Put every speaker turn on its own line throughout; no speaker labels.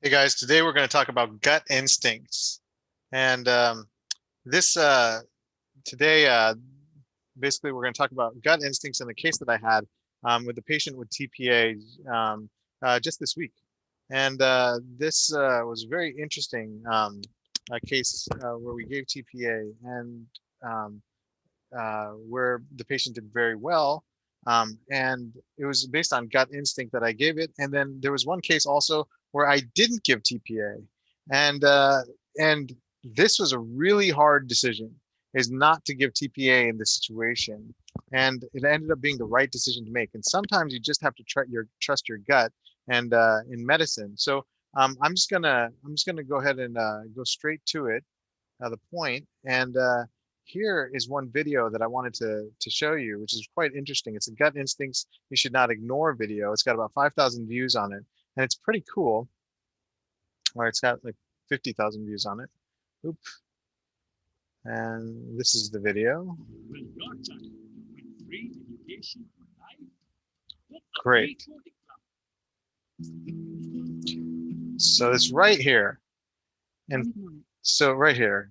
Hey guys, today we're going to talk about gut instincts. And this today, basically, we're going to talk about gut instincts in the case that I had with the patient with TPA just this week. And this was very interesting a case where we gave TPA and um, where the patient did very well. And it was based on gut instinct that I gave it. And then there was one case also where I didn't give TPA. And and this was a really hard decision, is not to give TPA in this situation. And it ended up being the right decision to make. And sometimes you just have to trust your gut and in medicine. So I'm just gonna go ahead and go straight to it, the point. And here is one video that I wanted to show you, which is quite interesting. It's a gut instincts you should not ignore video. It's got about 5,000 views on it, and it's pretty cool. Or it's got like 50,000 views on it. Oop. And this is the video. Great. So it's right here. And so right here.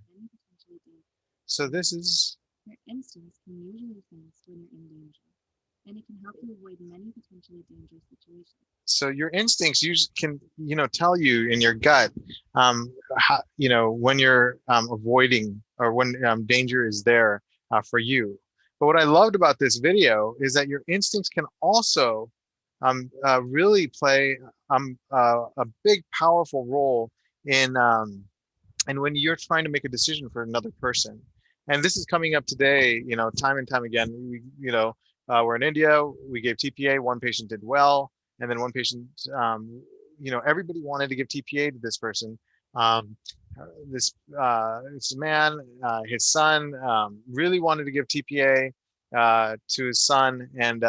So this is
Your instincts can usually be fast when you're in danger, and it can help you avoid many potentially dangerous situations.
so your instincts can tell you in your gut when you're avoiding or when danger is there for you. But what I loved about this video is that your instincts can also really play a big powerful role in and when you're trying to make a decision for another person. And this is coming up today, time and time again. We're in India, we gave TPA, one patient did well, and then one patient, everybody wanted to give TPA to this person. Um, this man, his son, really wanted to give TPA to his son, and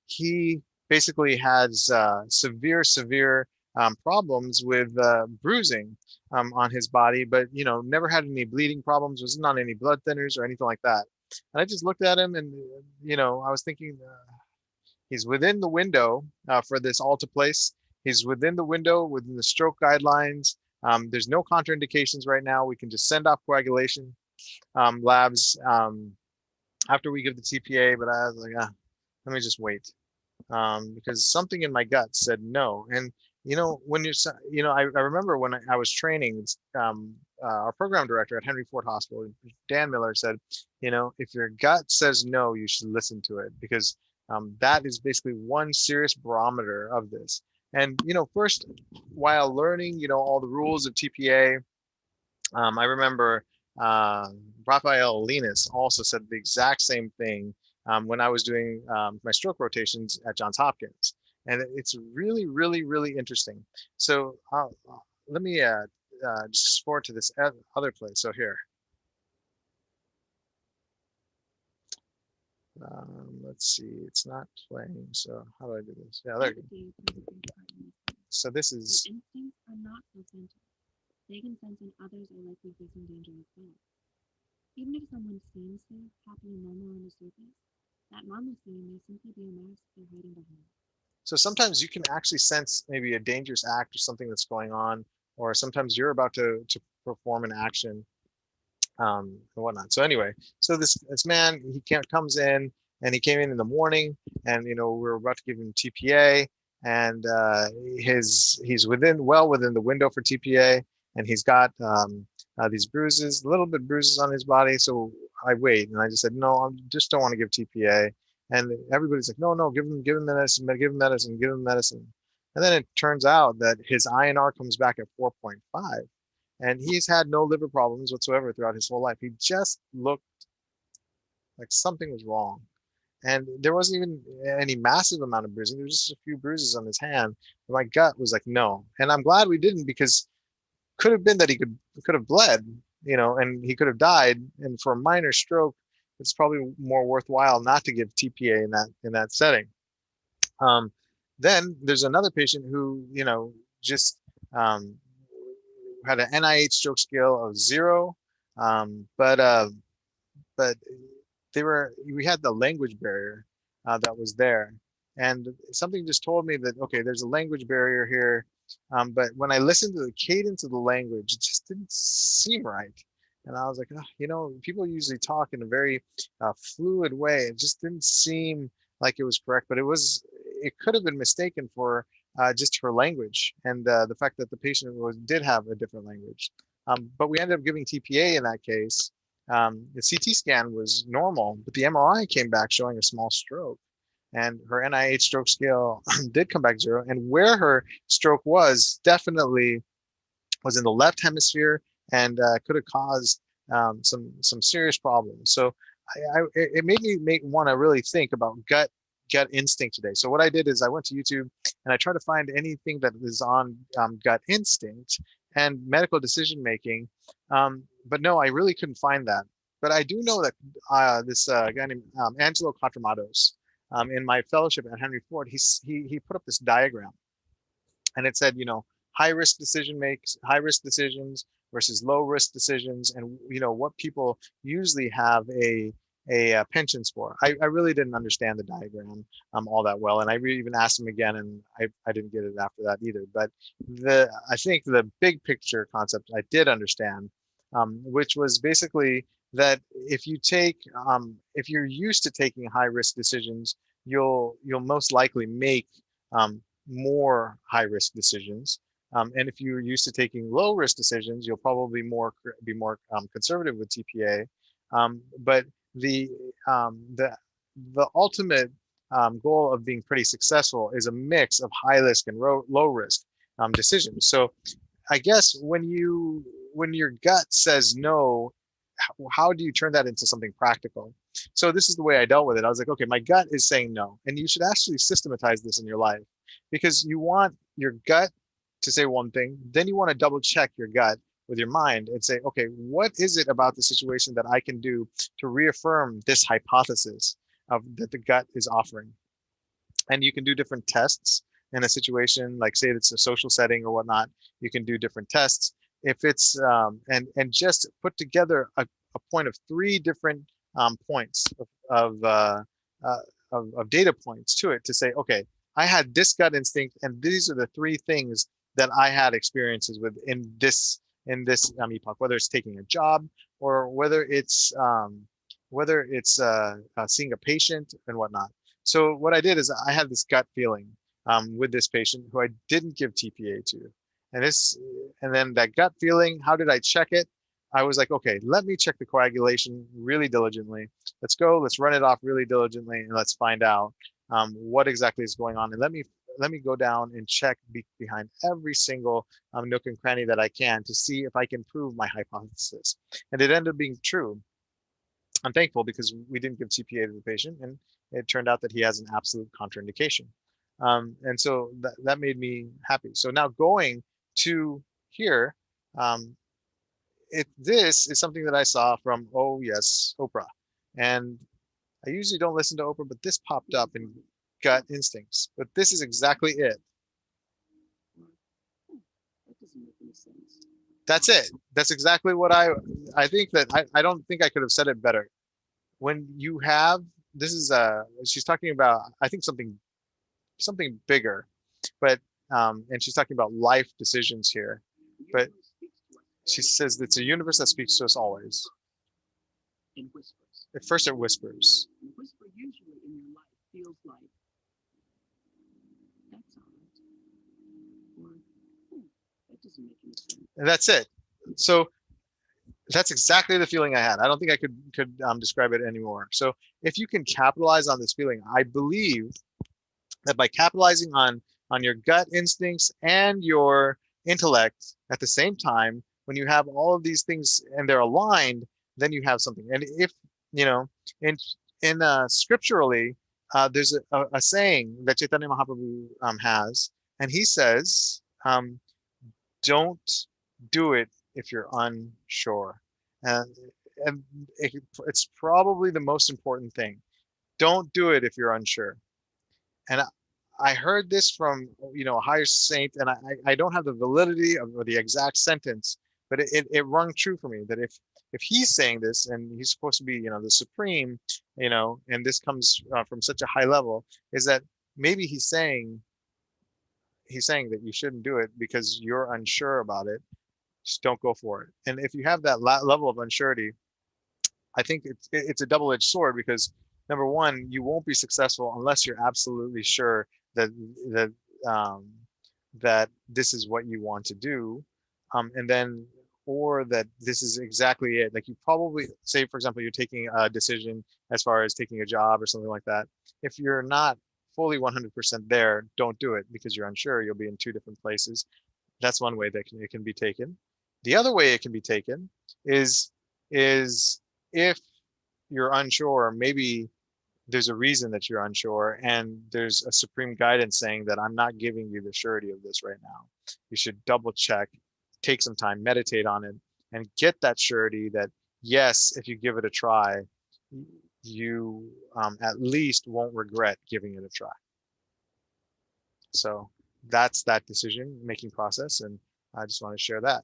he basically has severe problems with bruising on his body, but never had any bleeding problems, wasn't on any blood thinners or anything like that. And I just looked at him, and I was thinking, he's within the window for this Alta place. He's within the window within the stroke guidelines. There's no contraindications right now. We can just send off coagulation labs after we give the TPA. But I was like, let me just wait because something in my gut said no. And when I remember when I was training, our program director at Henry Ford Hospital, Dan Miller, said, if your gut says no, you should listen to it, because that is basically one serious barometer of this. And first, while learning, all the rules of TPA, I remember Raphael Lenis also said the exact same thing when I was doing my stroke rotations at Johns Hopkins. And it's really, really, really interesting. So let me just forward to this other place. So here, let's see, it's not playing. So how do I do this? Yeah, there you go. So this is.
Your instincts are not self-centered. They can sense when others are likely facing danger as well. Even if someone seems safe, happy, and normal on the surface, that normalcy may simply be a mask they're hiding behind.
So sometimes you can actually sense maybe a dangerous act or something that's going on, or sometimes you're about to perform an action and whatnot. So anyway, so this man, comes in, and he came in the morning, and we were about to give him TPA, and he's well within the window for TPA, and he's got these bruises, a little bit bruises on his body. So I wait, and I just said, no, I just don't want to give TPA. And everybody's like, no, give him medicine, give him medicine, give him medicine. And then it turns out that his INR comes back at 4.5, and he's had no liver problems whatsoever throughout his whole life. He just looked like something was wrong. And there wasn't even any massive amount of bruising. There was just a few bruises on his hand. My gut was like, no. And I'm glad we didn't, because could have been that he could have bled, and he could have died. And for a minor stroke, it's probably more worthwhile not to give TPA in that setting. Um, then there's another patient who, just um, had an NIH stroke scale of 0, but we had the language barrier that was there, and something just told me that, okay, there's a language barrier here. But when I listened to the cadence of the language, it just didn't seem right. And I was like, "Ugh," people usually talk in a very fluid way. It just didn't seem like it was correct, but it could have been mistaken for just her language and the fact that the patient did have a different language. But we ended up giving TPA in that case. The CT scan was normal, but the MRI came back showing a small stroke. And her NIH stroke scale did come back 0. And where her stroke was definitely was in the left hemisphere and could have caused some serious problems. So it made me want to really think about gut instinct today. So what I did is I went to YouTube and I tried to find anything that is on gut instinct and medical decision making. But no, I really couldn't find that. But I do know that this guy named Angelo Quattramatos in my fellowship at Henry Ford, he put up this diagram and it said, high risk decisions versus low risk decisions, and what people usually have a penchant for. I really didn't understand the diagram all that well, and I even asked him again, and I didn't get it after that either. But I think the big picture concept I did understand, which was basically that if you're used to taking high risk decisions, you'll most likely make more high risk decisions. And if you're used to taking low risk decisions, you'll probably be more conservative with TPA. But the the ultimate goal of being pretty successful is a mix of high risk and low risk decisions. So I guess when your gut says no, how do you turn that into something practical? So this is the way I dealt with it. I was like, okay, my gut is saying no. And you should actually systematize this in your life, because you want your gut to say one thing, then you want to double check your gut with your mind and say, okay, what is it about the situation that I can do to reaffirm this hypothesis that the gut is offering? And you can do different tests in a situation, like say it's a social setting or whatnot. You can do different tests. If it's and just put together a point of 3 different points of, uh, uh, of data points to it to say, okay, I had this gut instinct, and these are the 3 things that I had experiences with in this epoch, whether it's taking a job or whether it's seeing a patient and whatnot. So what I did is I had this gut feeling with this patient who I didn't give TPA to. And then that gut feeling, how did I check it? I was like, okay, let me check the coagulation really diligently. Let's run it off really diligently, and let's find out what exactly is going on. And let me go down and check behind every single nook and cranny that I can to see if I can prove my hypothesis. And it ended up being true. I'm thankful because we didn't give TPA to the patient, and it turned out that he has an absolute contraindication. And so that made me happy. So now going to here, um, this is something that I saw from, oh yes, Oprah. And I usually don't listen to Oprah, but this popped up in Gut Instincts. But this is exactly it.
That doesn't make any sense.
That's it. That's exactly what I think that I don't think I could have said it better. When you have this is she's talking about, I think, something bigger, but and she's talking about life decisions here. But she says it's a universe that speaks to us always.
In whispers.
At first it whispers.
And the whisper usually in your life feels like, that's all right. Or, that doesn't make any sense.
And that's it. So that's exactly the feeling I had. I don't think I could describe it anymore. So if you can capitalize on this feeling, I believe that by capitalizing on your gut instincts and your intellect at the same time, when you have all of these things and they're aligned, then you have something. And if in scripturally, there's a saying that Chaitanya Mahaprabhu has, and he says, "Don't do it if you're unsure." And it's probably the most important thing. Don't do it if you're unsure. And I heard this from a higher saint, and I don't have the validity of the exact sentence, but it rung true for me that if he's saying this, and he's supposed to be the supreme, and this comes from such a high level, is that maybe he's saying he's saying that you shouldn't do it because you're unsure about it. Just don't go for it. And if you have that level of unsurety, I think it's a double-edged sword, because number one, you won't be successful unless you're absolutely sure that that um, that this is what you want to do, and then, or that this is exactly it. Like, you probably, say for example, you're taking a decision as far as taking a job or something like that. If you're not fully 100% there, don't do it because you're unsure. You'll be in two different places. That's one way that it can be taken. The other way it can be taken is is if you're unsure, maybe there's a reason that you're unsure, and there's a supreme guidance saying that I'm not giving you the surety of this right now. You should double check, take some time, meditate on it, and get that surety that yes, if you give it a try, you at least won't regret giving it a try. So that's that decision making process, and I just want to share that.